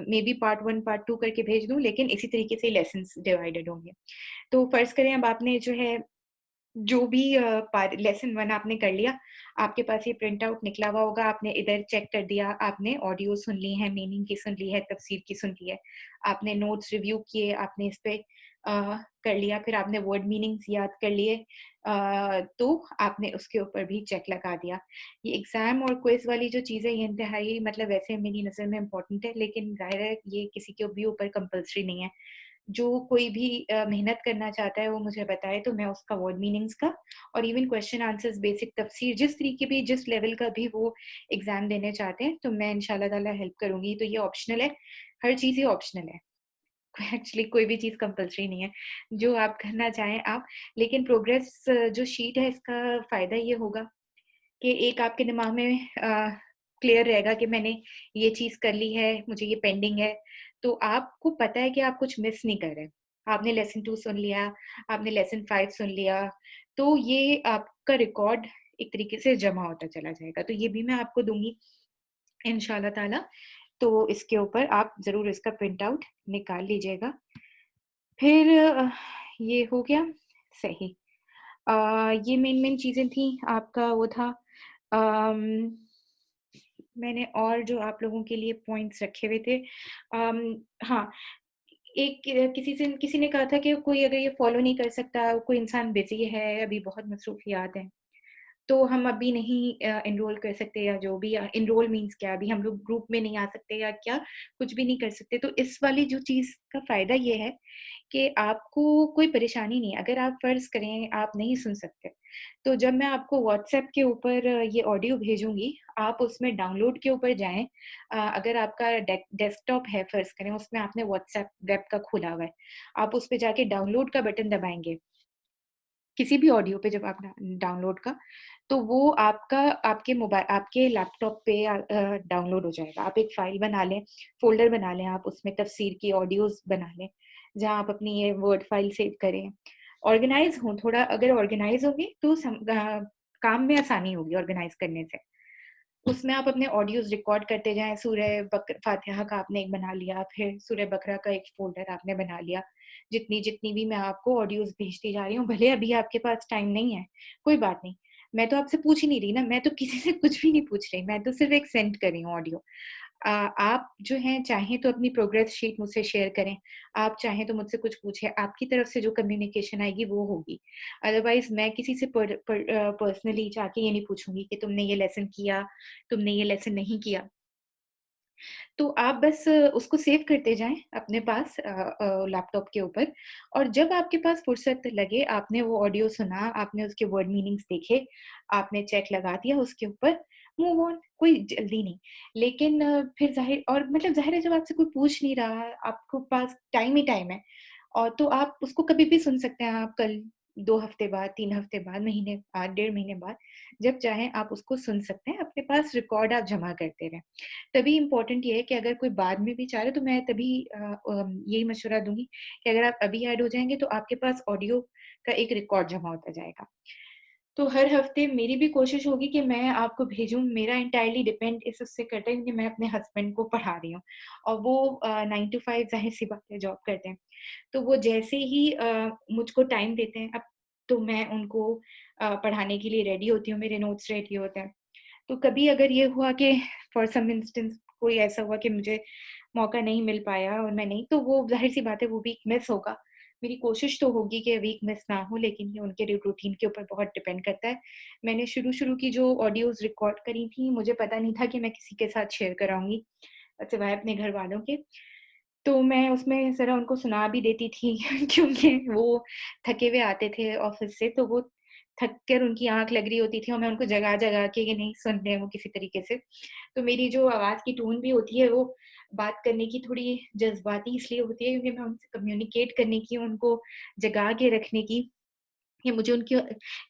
मेबी पार्ट 1, पार्ट 2 करके भेज दूँ, लेकिन इसी तरीके से लेसन्स डिवाइडेड होंगे। तो फ़र्ज़ करें अब आपने जो है जो भी पार लेसन 1 आपने कर लिया, आपके पास ये प्रिंट आउट निकला हुआ होगा, आपने इधर चेक कर दिया, आपने ऑडियो सुन ली है, मीनिंग की सुन ली है, तफ़सीर की सुन ली है, आपने नोट्स रिव्यू किए, आपने इस पे कर लिया, फिर आपने वर्ड मीनिंग्स याद कर लिए तो आपने उसके ऊपर भी चेक लगा दिया। ये एग्ज़ाम और क्विज़ वाली जो चीज़ है, ये इंतहाई मतलब वैसे मेरी नज़र में इम्पोर्टेंट है, लेकिन ज़ाहिर है ये किसी के भी ऊपर कंपल्सरी नहीं है। जो कोई भी मेहनत करना चाहता है वो मुझे बताए तो मैं उसका वर्ड मीनिंग्स का और इवन क्वेश्चन आंसर्स बेसिक तफसीर जिस तरीके भी जिस लेवल का भी वो एग्ज़ाम देने चाहते हैं तो मैं इंशाल्लाह ताला हेल्प करूँगी। तो ये ऑप्शनल है, हर चीज़ ही ऑप्शनल है। एक्चुअली कोई भी चीज़ कंपल्सरी नहीं है, जो आप करना चाहें आप। लेकिन प्रोग्रेस जो शीट है इसका फ़ायदा ये होगा कि एक आपके दिमाग में क्लियर रहेगा कि मैंने ये चीज़ कर ली है, मुझे ये पेंडिंग है। तो आपको पता है कि आप कुछ मिस नहीं कर रहे। आपने लेसन 2 सुन लिया, आपने लेसन 5 सुन लिया, तो ये आपका रिकॉर्ड एक तरीके से जमा होता चला जाएगा। तो ये भी मैं आपको दूँगी इंशाअल्लाह ताला। तो इसके ऊपर आप ज़रूर इसका प्रिंट आउट निकाल लीजिएगा। फिर ये हो गया सही। अ, ये मेन-मेन चीज़ें थी। आपका वो था अम, मैंने और जो आप लोगों के लिए पॉइंट्स रखे हुए थे हाँ, एक किसी ने कहा था कि कोई अगर ये फ़ॉलो नहीं कर सकता, कोई इंसान बिज़ी है, अभी बहुत मसरूफ़ियात हैं। तो हम अभी नहीं एनरोल कर सकते या जो भी एनरोल मीन्स क्या अभी हम लोग ग्रुप में नहीं आ सकते या क्या कुछ भी नहीं कर सकते। तो इस वाली जो चीज़ का फ़ायदा ये है कि आपको कोई परेशानी नहीं है। अगर आप फ़र्ज़ करें आप नहीं सुन सकते, तो जब मैं आपको व्हाट्सएप के ऊपर ये ऑडियो भेजूँगी, आप उसमें डाउनलोड के ऊपर जाएँ। अगर आपका डेस्कटॉप है फ़र्ज़ करें उसमें आपने व्हाट्सएप वेब का खोला हुआ है, आप उस पे जाके डाउनलोड का बटन दबाएँगे। किसी भी ऑडियो पे जब आप डाउनलोड का, तो वो आपके लैपटॉप पे डाउनलोड हो जाएगा। आप एक फ़ाइल बना लें, फ़ोल्डर बना लें आप उसमें तफ़सीर की ऑडियोज़ बना लें, जहाँ आप अपनी ये वर्ड फ़ाइल सेव करें। ऑर्गेनाइज़ हों, थोड़ा अगर ऑर्गेनाइज़ होंगे तो काम में आसानी होगी ऑर्गेनाइज़ करने से। उसमें आप अपने ऑडियोज़ रिकॉर्ड करते जाएँ, सूरह फ़ातिहा का आपने एक बना लिया, फिर सूरह बकरा का एक फ़ोल्डर आपने बना लिया। जितनी-जितनी भी मैं आपको ऑडियोज़ भेजती जा रही हूँ, भले अभी आपके पास टाइम नहीं है, कोई बात नहीं। मैं तो आपसे पूछ ही नहीं रही ना, मैं तो किसी से कुछ भी नहीं पूछ रही, मैं तो सिर्फ़ एक सेंड कर रही हूँ ऑडियो। आप जो हैं चाहें तो अपनी प्रोग्रेस शीट मुझसे शेयर करें, आप चाहें तो मुझसे कुछ पूछें, आपकी तरफ से जो कम्युनिकेशन आएगी वो होगी। अदरवाइज़ मैं किसी से पर्सनली जाके ये नहीं पूछूँगी कि तुमने ये लेसन किया, तुमने ये लेसन नहीं किया। तो आप बस उसको सेव करते जाएँ अपने पास लैपटॉप के ऊपर और जब आपके पास फुर्सत लगे, आपने वो ऑडियो सुना, आपने उसके वर्ड मीनिंग्स देखे, आपने चेक लगा दिया उसके ऊपर, मूव ऑन, कोई जल्दी नहीं। लेकिन फिर ज़ाहिर और मतलब ज़ाहिर है जब आपसे कोई पूछ नहीं रहा, आपको पास टाइम ही टाइम है और तो आप उसको कभी भी सुन सकते हैं आप कल, 2 हफ्ते बाद, 3 हफ्ते बाद, महीने बाद, डेढ़ महीने बाद, जब चाहें आप उसको सुन सकते हैं, अपने पास रिकॉर्ड आप जमा करते रहें। तभी इम्पोर्टेंट ये है कि अगर कोई बाद में भी चाह रहा है तो मैं तभी यही मशवरा दूँगी कि अगर आप अभी ऐड हो जाएँगे तो आपके पास ऑडियो का एक रिकॉर्ड जमा होता जाएगा। तो हर हफ्ते मेरी भी कोशिश होगी कि मैं आपको भेजूँ, मेरा एंटायरली डिपेंड इस उससे करता है क्योंकि मैं अपने हस्बैंड को पढ़ा रही हूँ और वो 9 टू 5 ज़ाहिर-सी बात है जॉब करते हैं। तो वो जैसे ही मुझको टाइम देते हैं अब तो मैं उनको पढ़ाने के लिए रेडी होती हूँ, मेरे नोट्स रेडी होते हैं। तो कभी अगर ये हुआ कि फॉर सम इंस्टेंस कोई ऐसा हुआ कि मुझे मौका नहीं मिल पाया और मैं नहीं तो वो ज़ाहिर-सी बात है वो वीक मिस होगा। मेरी कोशिश तो होगी कि वीक मिस ना हो लेकिन ये उनके रूटीन के ऊपर बहुत डिपेंड करता है। मैंने शुरू-शुरू की जो ऑडियोज़ रिकॉर्ड करी थी, मुझे पता नहीं था कि मैं किसी के साथ शेयर कराऊँगी, सिवाय अपने घरवालों के। तो मैं उसमें ज़रा उनको सुना भी देती थी क्योंकि वो थके हुए आते थे ऑफ़िस से, तो वो थक कर उनकी आँख लग रही होती थी और मैं उनको जगा-जगा के कि नहीं सुन रहे हैं वो किसी तरीके से। तो मेरी जो आवाज़ की टोन भी होती है, वो बात करने की थोड़ी जज़्बाती इसलिए होती है क्योंकि मैं उनसे कम्युनिकेट करने की, उनको जगा के रखने की या मुझे उनकी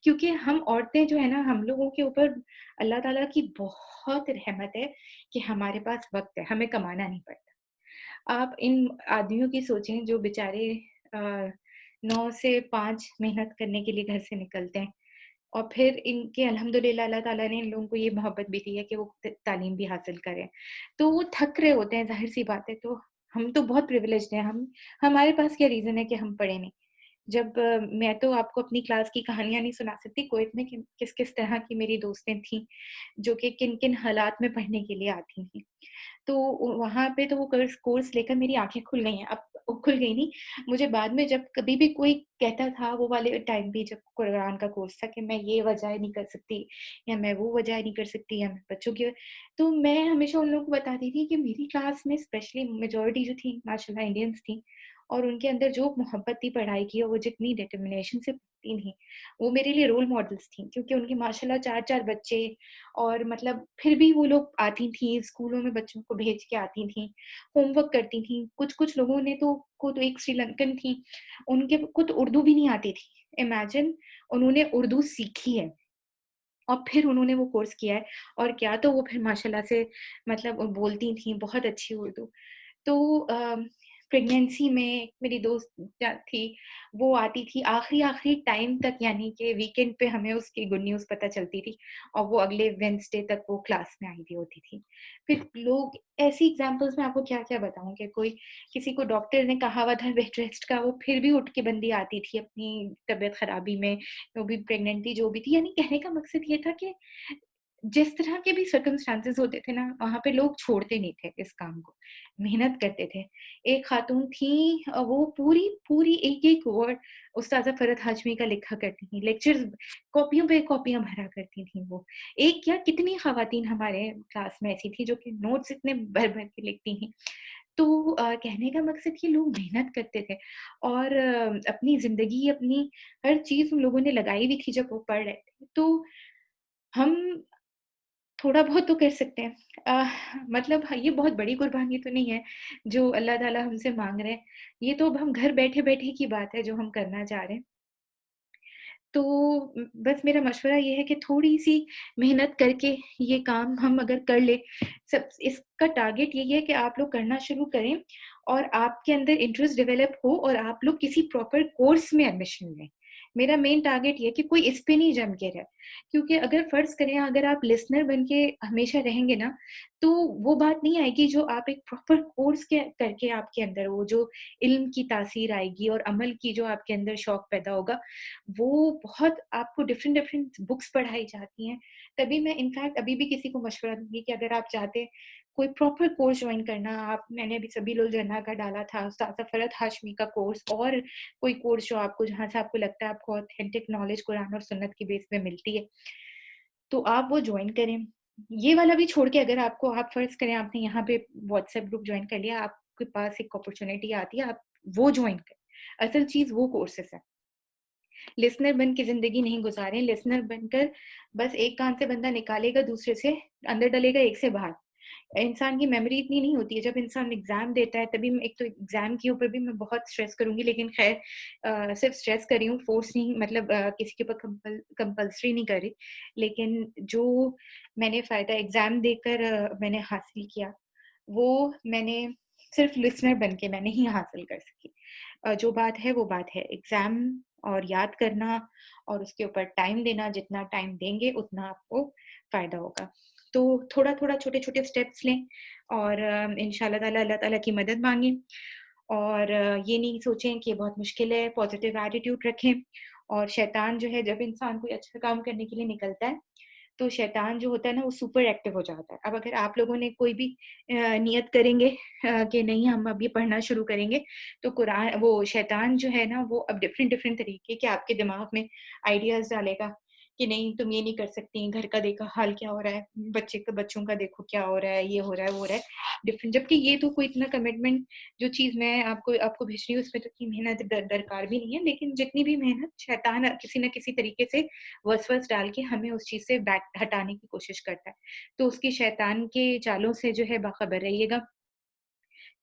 क्योंकि हम औरतें जो है ना, हम लोगों के ऊपर अल्लाह ताला की बहुत रहमत है कि हमारे पास वक़्त है, हमें कमाना नहीं पड़ता। आप इन आदमियों की सोचें जो बेचारे अ, 9 से 5 मेहनत करने के लिए घर से निकलते हैं और फिर इनके अल्हम्दुलिल्लाह अल्लाह ताला ने इन लोगों को ये मोहब्बत भी दी है कि वो तालीम भी हासिल करें। तो वो थक रहे होते हैं ज़ाहिर-सी बात है, तो हम तो बहुत प्रिविलेज्ड हैं, हम हमारे पास क्या रीज़न है कि हम पढ़े नहीं। जब मैं तो आपको अपनी क्लास की कहानियाँ नहीं सुना सकती, कुवैत में किस-किस तरह की मेरी दोस्तें थीं, जो कि किन-किन हालात में पढ़ने के लिए आती थीं। तो वहाँ पे तो वो कोर्स लेकर मेरी आँखें खुल गई हैं। अब वो खुल गई नहीं, मुझे बाद में जब कभी भी कोई कहता था वो वाले टाइम पे जब कुरान का कोर्स था कि मैं ये वज़ाएँ नहीं कर सकती या मैं वो वज़ाएँ नहीं कर सकती या मैं बच्चों की तो मैं हमेशा उन लोगों को बताती थी कि मेरी क्लास में स्पेशली मेजॉरिटी जो थी माशाल्लाह इंडियंस थी और उनके अंदर जो मोहब्बत थी पढ़ाई की और वो जितनी डिटर्मिनेशन से पढ़ती थी, वो मेरे लिए रोल मॉडल्स थी क्योंकि उनके माशाल्लाह 4-4 बच्चे और मतलब फिर भी वो लोग आती थीं, स्कूलों में बच्चों को भेज के आती थीं, होमवर्क करती थीं। कुछ-कुछ लोगों ने तो एक श्रीलंकन थी, उनके को तो उर्दू भी नहीं आती थी। इमेजिन उन्होंने उर्दू सीखी है। और फिर उन्होंने वो कोर्स किया है और क्या तो वो फिर माशाल्लाह से मतलब बोलती थीं, बहुत अच्छी उर्दू। तो प्रेगनेंसी में मेरी दोस्त थी, वो आती थी आखिरी-आखिरी टाइम तक, यानी कि वीकेंड पे हमें उसकी गुड न्यूज़ पता चलती थी और वो अगले वेडनेसडे तक वो क्लास में आई हुई होती थी। फिर लोग ऐसी एग्ज़ाम्पल्स मैं आपको क्या-क्या बताऊँ कि कोई किसी को डॉक्टर ने कहा हुआ था बेड रेस्ट का, वो फिर भी उठ के बंदी आती थी अपनी तबीयत ख़राबी में, वो भी प्रेग्नेंट थी, जो भी थी। यानी कहने का मकसद ये था कि जिस तरह के भी सर्कमस्टेंसेस होते थे ना, वहाँ पे लोग छोड़ते नहीं थे इस काम को, मेहनत करते थे। एक खातून थी वो पूरी एक-एक वर्ड उस्ताज़ा फ़रहत हाशमी का लिखा करती थीं, लेक्चर्स कॉपियों पे कॉपियाँ भरा करती थीं वो। एक क्या कितनी ख़वातीन हमारे क्लास में ऐसी थी जो कि नोट्स इतने भर-भर के लिखती थीं। तो कहने का मकसद ये लोग मेहनत करते थे और अपनी ज़िंदगी, अपनी हर चीज़ उन लोगों ने लगाई हुई थी जब वो पढ़ रहे थे। तो हम थोड़ा बहुत तो कर सकते हैं। मतलब हाँ, ये बहुत बड़ी कुर्बानी तो नहीं है, जो अल्लाह ताला हमसे माँग रहे हैं। ये तो अब हम घर बैठे-बैठे की बात है जो हम करना चाह रहे हैं। तो बस मेरा मशवरा ये है कि थोड़ी-सी मेहनत करके ये काम हम अगर कर लें, सब इसका टारगेट यही है कि आप लोग करना शुरू करें और आपके अंदर इंटरेस्ट डेवलप हो और आप लोग किसी प्रॉपर कोर्स में एडमिशन लें। मेरा मेन टारगेट ये है कि कोई इस पे नहीं जम के रहे। क्योंकि अगर फ़र्ज़ करें अगर आप लिसनर बन के हमेशा रहेंगे ना, तो वो बात नहीं आएगी जो आप एक प्रॉपर कोर्स के करके आपके अंदर वो जो इल्म की तासीर आएगी और अमल की जो आपके अंदर शौक पैदा होगा, वो बहुत आपको डिफरेंट डिफरेंट बुक्स पढ़ाई जाती हैं। तभी मैं इनफैक्ट अभी भी किसी को मशवरा दूँगी कि अगर आप चाहते हैं कोई प्रॉपर कोर्स जॉइन करना, आप मैंने अभी सबील जन्नह का डाला था, उस्ताज़ फ़रहत हाशमी का कोर्स और कोई कोर्स जो आपको जहाँ से आपको लगता है आपको ऑथेंटिक नॉलेज कुरान और सुन्नत की बेस पे मिलती है, तो आप वो जॉइन करें। ये वाला भी छोड़ के अगर आपको आप फ़र्ज़ करें आपने यहाँ पे व्हाट्सएप ग्रुप जॉइन कर लिया, आपके पास एक अपॉर्च्युनिटी आती है, आप वो जॉइन करें। असल चीज़ वो कोर्सेज़ है। लिसनर बन के ज़िंदगी नहीं गुज़ारें, लिसनर बनकर बस एक कान से बंदा निकालेगा, दूसरे से अंदर डलेगा, एक से बाहर। इंसान की मेमोरी इतनी नहीं होती है, जब इंसान एग्ज़ाम देता है तभी एक तो एग्ज़ाम के ऊपर भी मैं बहुत स्ट्रेस करूँगी, लेकिन ख़ैर सिर्फ़ स्ट्रेस कर रही हूँ, फ़ोर्स नहीं, मतलब किसी के ऊपर कंपल्सरी नहीं कर रही। लेकिन जो मैंने फ़ायदा एग्ज़ाम देकर मैंने हासिल किया, वो मैंने सिर्फ़ लिसनर बन के मैं नहीं हासिल कर सकी। जो बात है वो बात है। एग्ज़ाम और याद करना और उसके ऊपर टाइम देना, जितना टाइम देंगे उतना आपको फ़ायदा होगा। तो थोड़ा-थोड़ा, छोटे-छोटे स्टेप्स लें और इंशाअल्लाह ताला अल्लाह ताला की मदद माँगें और ये नहीं सोचें कि ये बहुत मुश्किल है, पॉज़िटिव एटीट्यूड रखें और शैतान जो है जब इंसान कोई अच्छा काम करने के लिए निकलता है, तो शैतान जो होता है ना वो सुपर एक्टिव हो जाता है। अब अगर आप लोगों ने कोई भी नियत करेंगे कि नहीं हम अब ये पढ़ना शुरू करेंगे, तो कुरान वो शैतान जो है ना वो अब डिफरेंट डिफरेंट तरीके के आपके दिमाग में आइडियाज़ डालेगा कि नहीं तुम ये नहीं कर सकती, घर का देखा हाल क्या हो रहा है, बच्चों का देखो क्या हो रहा है, ये हो रहा है, वो हो रहा है। डिफरेंट जबकि ये तो कोई इतना कमिटमेंट जो चीज़ मैं आपको आपको भेज रही हूँ उसमें तो इतनी मेहनत दरकार भी नहीं है, लेकिन जितनी भी मेहनत शैतान किसी न किसी तरीके से वसवस डाल के हमें उस चीज़ से बैक हटाने की कोशिश करता है। तो उसकी शैतान के चालों से जो है बाखबर रहिएगा।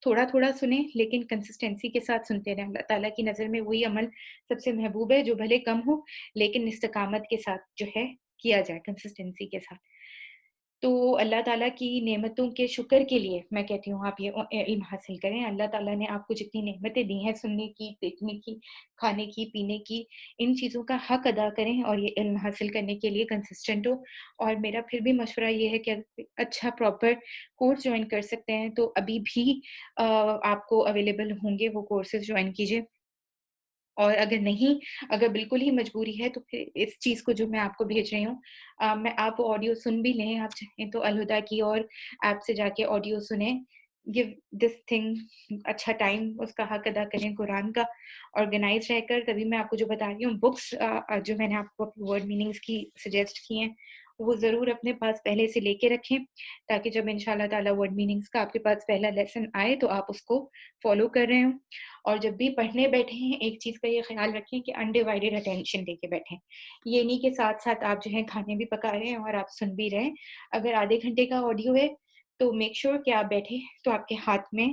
थोड़ा-थोड़ा सुनें लेकिन कंसिस्टेंसी के साथ सुनते रहें। अल्लाह ताला की नज़र में वही अमल सबसे महबूब है जो भले कम हो लेकिन इस्तिकामत के साथ जो है किया जाए कंसिस्टेंसी के साथ। तो अल्लाह ताला की नेमतों के शुक्र के लिए मैं कहती हूँ आप ये इल्म हासिल करें। अल्लाह ताला ने आपको जितनी नेमतें दी हैं सुनने की, देखने की, खाने की, पीने की, इन चीज़ों का हक अदा करें और ये इल्म हासिल करने के लिए कंसिस्टेंट हो। और मेरा फिर भी मशवरा ये है कि अगर अच्छा प्रॉपर कोर्स जॉइन कर सकते हैं तो अभी भी आपको अवेलेबल होंगे वो कोर्सेज़ जॉइन कीजिए। और अगर नहीं, अगर बिल्कुल ही मजबूरी है तो फिर इस चीज़ को जो मैं आपको भेज रही हूँ मैं आप वो ऑडियो सुन भी लें, आप चाहें तो अलहुदा की और ऐप से जाके ऑडियो सुनें। गिव दिस थिंग अच्छा टाइम उसका हक अदा करें कुरान का, ऑर्गेनाइज़ रहकर तभी मैं आपको जो बता रही हूँ बुक्स जो मैंने आपको वर्ड मीनिंग्स की सजेस्ट की हैं, वो ज़रूर अपने पास पहले से लेके रखें, ताकि जब इंशाअल्लाह ताला वर्ड मीनिंग्स का आपके पास पहला लेसन आए तो आप उसको फ़ॉलो कर रहे हों। और जब भी पढ़ने बैठे हैं, एक चीज़ का ये ख़्याल रखें कि अनडिवाइडेड अटेंशन देके बैठें। ये नहीं कि साथ-साथ आप जो है खाने भी पका रहे हैं और आप सुन भी रहे हैं। अगर आधे घंटे का ऑडियो है, तो मेक श्योर कि आप बैठे तो आपके हाथ में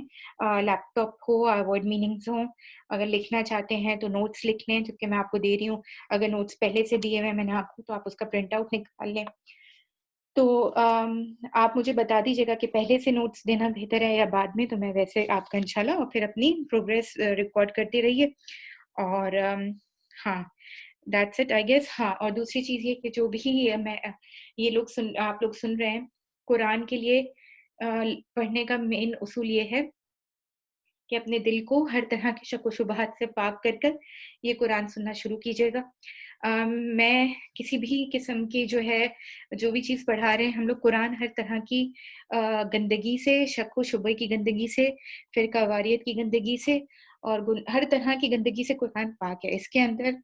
लैपटॉप हो, वर्ड मीनिंग्स हों। अगर लिखना चाहते हैं तो नोट्स लिख लें, जो कि मैं आपको दे रही हूँ। अगर नोट्स पहले से दिए हुए हैं मैंने आपको, तो आप उसका प्रिंट आउट निकाल लें। तो आप मुझे बता दीजिएगा कि पहले से नोट्स देना बेहतर है या बाद में, तो मैं वैसे आपका इंशाल्लाह और फिर अपनी प्रोग्रेस रिकॉर्ड करते रहिए। और हाँ, दैट्स इट आई गेस। हाँ, और दूसरी चीज़ ये कि जो भी ये लोग सुन आप लोग सुन रहे हैं, कुरान के लिए पढ़ने का मेन उसूल ये है कि अपने दिल को हर तरह के शक व शुबहात से पाक कर कर ये कुरान सुनना शुरू कीजिएगा। मैं किसी भी किस्म की जो भी चीज़ पढ़ा रहे हैं हम लोग, कुरान हर तरह की गंदगी से, शक व शुबे की गंदगी से, फ़िरकावारियत की गंदगी से और हर तरह की गंदगी से कुरान पाक है। इसके अंदर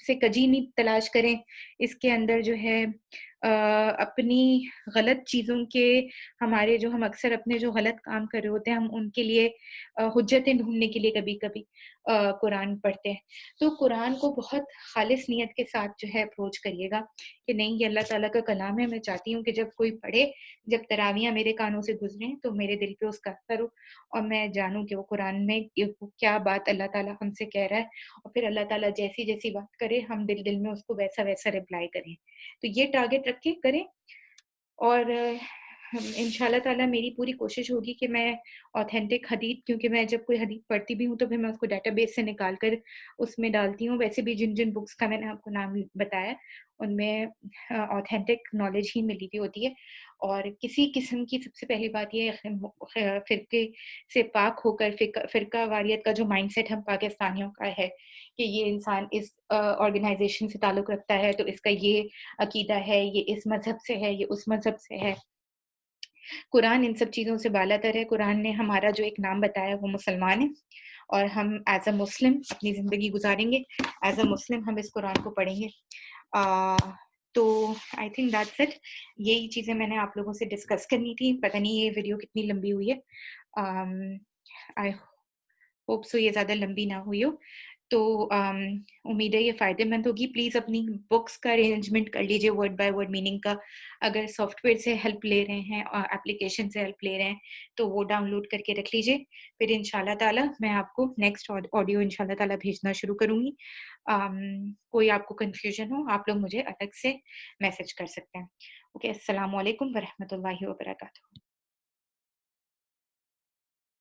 से कजी नहीं तलाश करें। इसके अंदर अपनी गलत चीज़ों के हमारे जो हम अक्सर अपने जो गलत काम कर रहे होते हैं, हम उनके लिए हुज्जतें ढूँढने के लिए कभी-कभी कुरान पढ़ते हैं। तो कुरान को बहुत खालिस नीयत के साथ अप्रोच करिएगा कि नहीं, ये अल्लाह ताला का कलाम है। मैं चाहती हूँ कि जब कोई पढ़े, जब तरावियाँ मेरे कानों से गुज़रें, तो मेरे दिल पे उसका असर हो और मैं जानूँ कि वो कुरान में क्या बात अल्लाह ताला हमसे कह रहा है और फिर अल्लाह ताला जैसी-जैसी बात करे, हम दिल-दिल में उसको वैसा-वैसा रिप्लाई करें। तो ये टारगेट रख के करें और इंशाल्लाह ताला मेरी पूरी कोशिश होगी कि मैं ऑथेंटिक हदीथ, क्योंकि मैं जब कोई हदीथ पढ़ती भी हूँ तो फिर मैं उसको डेटाबेस से निकाल कर उसमें डालती हूँ। वैसे भी जिन-जिन बुक्स का मैंने आपको नाम बताया, उनमें ऑथेंटिक नॉलेज ही मिली हुई होती है और किसी किस्म की सबसे पहली बात ये है फ़िरके से पाक होकर फ़िरकावारियत का जो माइंडसेट हम पाकिस्तानियों का है कि ये इंसान इस ऑर्गनाइज़ेशन से ताल्लुक़ रखता है, तो इसका ये अकीदा है, ये इस मज़हब से है, ये उस मज़हब से है। कुरान इन सब चीज़ों से बालातर है। कुरान ने हमारा जो एक नाम बताया वो मुसलमान है और हम एज़ अ मुस्लिम अपनी ज़िंदगी गुज़ारेंगे। एज़ अ मुस्लिम हम इस कुरान को पढ़ेंगे। अ, तो आई थिंक दैट्स इट। यही चीज़ें मैंने आप लोगों से डिस्कस करनी थी। पता नहीं ये वीडियो कितनी लंबी हुई है। आई होप सो ये ज़्यादा लंबी ना हुई हो। तो उम्मीद है ये फ़ायदेमंद होगी। प्लीज़ अपनी बुक्स का अरेंजमेंट कर लीजिए वर्ड बाय वर्ड मीनिंग का। अगर सॉफ्टवेयर से हेल्प ले रहे हैं एप्लीकेशन से हेल्प ले रहे हैं, तो वो डाउनलोड करके रख लीजिए। फिर इंशाल्लाह ताला मैं आपको नेक्स्ट ऑडियो इंशाल्लाह ताला भेजना शुरू करूँगी। कोई आपको कन्फ्यूज़न हो, आप लोग मुझे अलग से मैसेज कर सकते हैं। ओके, अस्सलामु अलैकुम व रहमतुल्लाहि व बरकातुहू।